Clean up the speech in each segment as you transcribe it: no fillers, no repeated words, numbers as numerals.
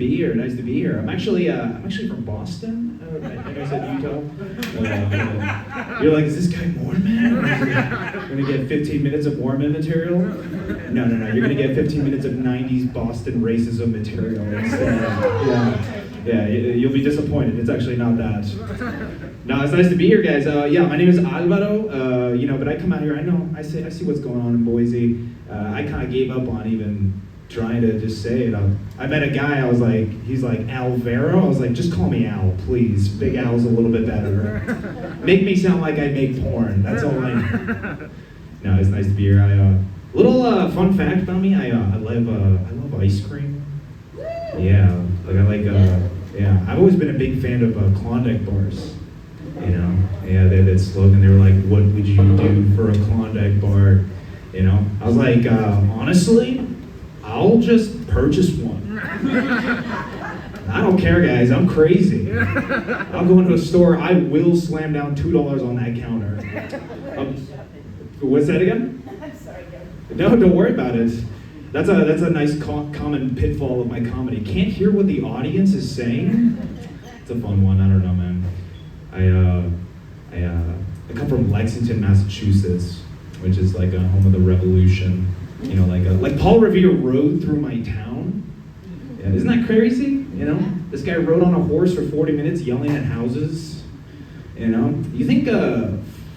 be here. Nice to be here. I'm actually from Boston. I think I said Utah. You're like, is this guy Mormon? We're gonna get 15 minutes of Mormon material? No. You're gonna get 15 minutes of '90s Boston racism material instead. Yeah. You'll be disappointed. It's actually not that. No, it's nice to be here, guys. My name is Alvaro. But I come out here. I see what's going on in Boise. I kind of gave up on even trying to just say it. I met a guy, he's like, Alvaro? I was like, just call me Al, please. Big Al's a little bit better. Make me sound like I make porn, that's all I need. No, it's nice to be here. Little fun fact about me, I love ice cream. Yeah, I've always been a big fan of Klondike bars. They had that slogan, they were like, what would you do for a Klondike bar? I was like, honestly, I'll just purchase one. I don't care, guys, I'm crazy. I'll go into a store, I will slam down $2 on that counter. What's that again? I'm sorry, No, don't worry about it. That's a nice common pitfall of my comedy. Can't hear what the audience is saying? It's a fun one, I don't know, man. I come from Lexington, Massachusetts, which is like a home of the Revolution. Like Paul Revere rode through my town. Yeah, isn't that crazy? This guy rode on a horse for 40 minutes yelling at houses. You think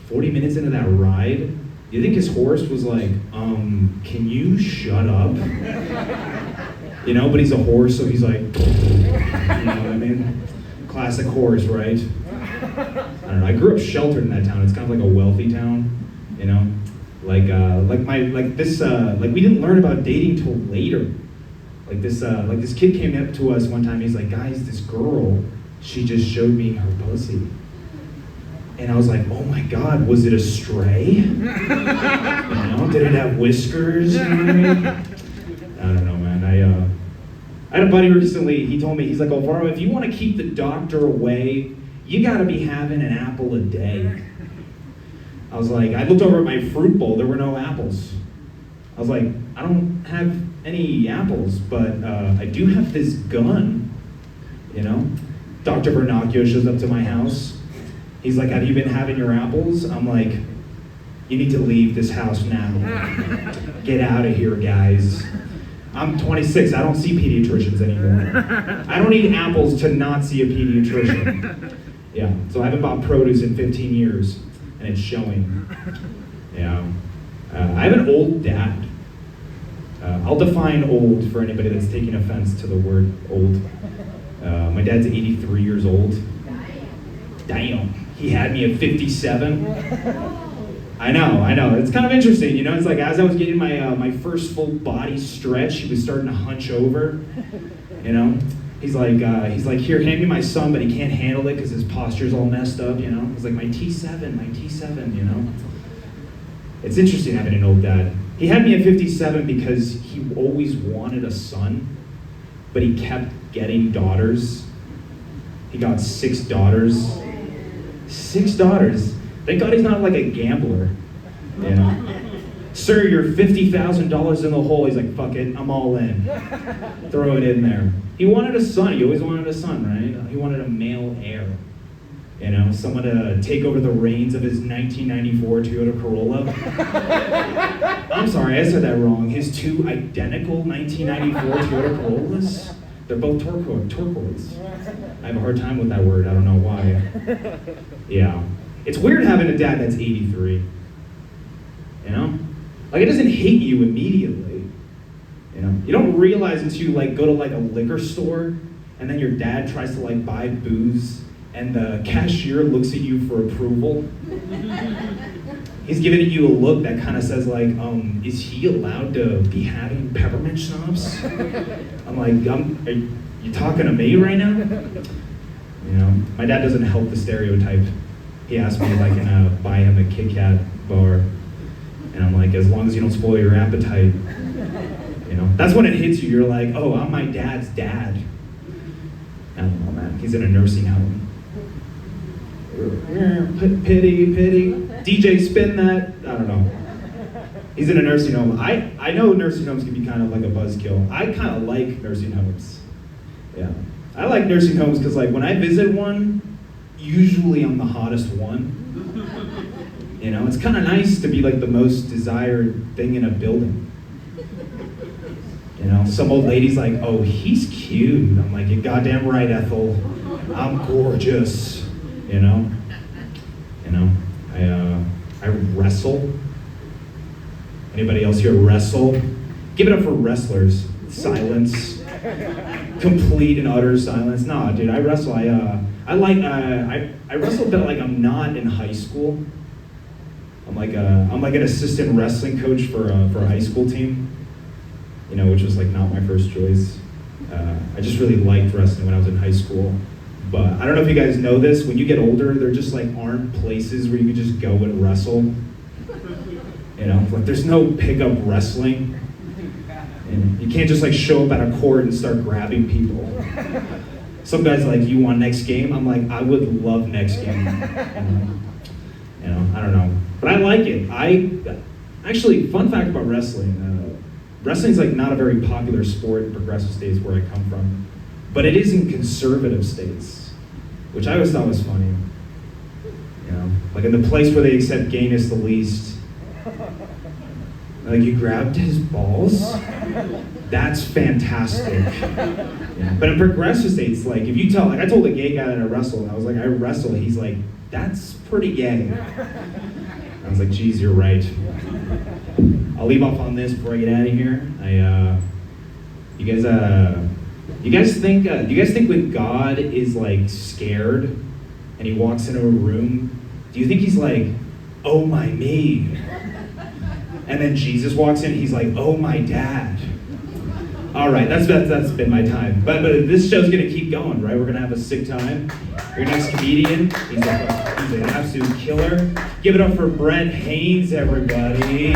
40 minutes into that ride, you think his horse was like, can you shut up? But he's a horse, so he's like, you know what I mean? Classic horse, right? I don't know, I grew up sheltered in that town. It's kind of like a wealthy town, we didn't learn about dating till later. This kid came up to us one time, he's like, guys, this girl, she just showed me her pussy. And I was like, oh my God, was it a stray? Did it have whiskers? I don't know, man. I had a buddy recently, he told me, he's like, Alvaro, if you want to keep the doctor away, you gotta be having an apple a day. I was like, I looked over at my fruit bowl, there were no apples. I was like, I don't have any apples, but I do have this gun, Dr. Vernacchio shows up to my house. He's like, have you been having your apples? I'm like, you need to leave this house now. Get out of here, guys. I'm 26, I don't see pediatricians anymore. I don't eat apples to not see a pediatrician. Yeah, so I haven't bought produce in 15 years, and it's showing. Yeah. I have an old dad. I'll define old for anybody that's taking offense to the word old. My dad's 83 years old. Damn, he had me at 57. I know. It's kind of interesting, It's like as I was getting my first full body stretch, he was starting to hunch over, He's like, here, hand me my son, but he can't handle it because his posture's all messed up, He's like, my T7, It's interesting having an old dad. He had me at 57 because he always wanted a son, but he kept getting daughters. He got 6 daughters. 6 daughters. Thank God he's not like a gambler. Sir, you're $50,000 in the hole. He's like, fuck it, I'm all in. Throw it in there. He wanted a son. He always wanted a son, right? He wanted a male heir. Someone to take over the reins of his 1994 Toyota Corolla. I'm sorry, I said that wrong. His 2 identical 1994 Toyota Corollas. They're both turquoise. I have a hard time with that word. I don't know why. Yeah. It's weird having a dad that's 83. It doesn't hit you immediately. You don't realize until you go to a liquor store and then your dad tries to buy booze and the cashier looks at you for approval. He's giving you a look that kind of says is he allowed to be having peppermint schnapps? I'm like, are you talking to me right now? My dad doesn't help the stereotype. He asked me if I can buy him a Kit Kat bar. And I'm like, as long as you don't spoil your appetite. That's when it hits you. You're like, oh, I'm my dad's dad. I don't know, man. He's in a nursing home. Pity. DJ, spin that. I don't know. He's in a nursing home. I know nursing homes can be kind of like a buzzkill. I kind of like nursing homes. Yeah. I like nursing homes because like when I visit one, usually I'm the hottest one. You know, it's kind of nice to be like the most desired thing in a building. You know, some old lady's like, oh, he's cute. I'm like, you're goddamn right, Ethel. I'm gorgeous. You know, I wrestle. Anybody else here wrestle? Give it up for wrestlers. Silence. Complete and utter silence. Nah, dude, I wrestle. I wrestle, but like I'm not in high school. I'm like an assistant wrestling coach for a high school team. You know, which was like not my first choice. I just really liked wrestling when I was in high school. But I don't know if you guys know this. When you get older, there just like aren't places where you can just go and wrestle. You know, like there's no pickup wrestling. And you can't just like show up at a court and start grabbing people. Some guys are like, you want next game? I'm like, I would love next game. You know, I don't know. But I like it. Actually, fun fact about wrestling. Wrestling's like not a very popular sport in progressive states where I come from. But it is in conservative states, which I always thought was funny. You know, like in the place where they accept gayness the least. Like you grabbed his balls? That's fantastic. Yeah. But in progressive states, like if you tell, like I told a gay guy that I wrestled, I was like, I wrestle. He's like, that's pretty gay. I was like, geez, you're right. I'll leave off on this before I get out of here. You guys think when God is like scared and he walks into a room, do you think he's like, oh my me? And then Jesus walks in, he's like, oh my dad. All right, that's been my time. But this show's gonna keep going, right? We're gonna have a sick time. Your next comedian, he's an absolute killer. Give it up for Brent Haynes, everybody.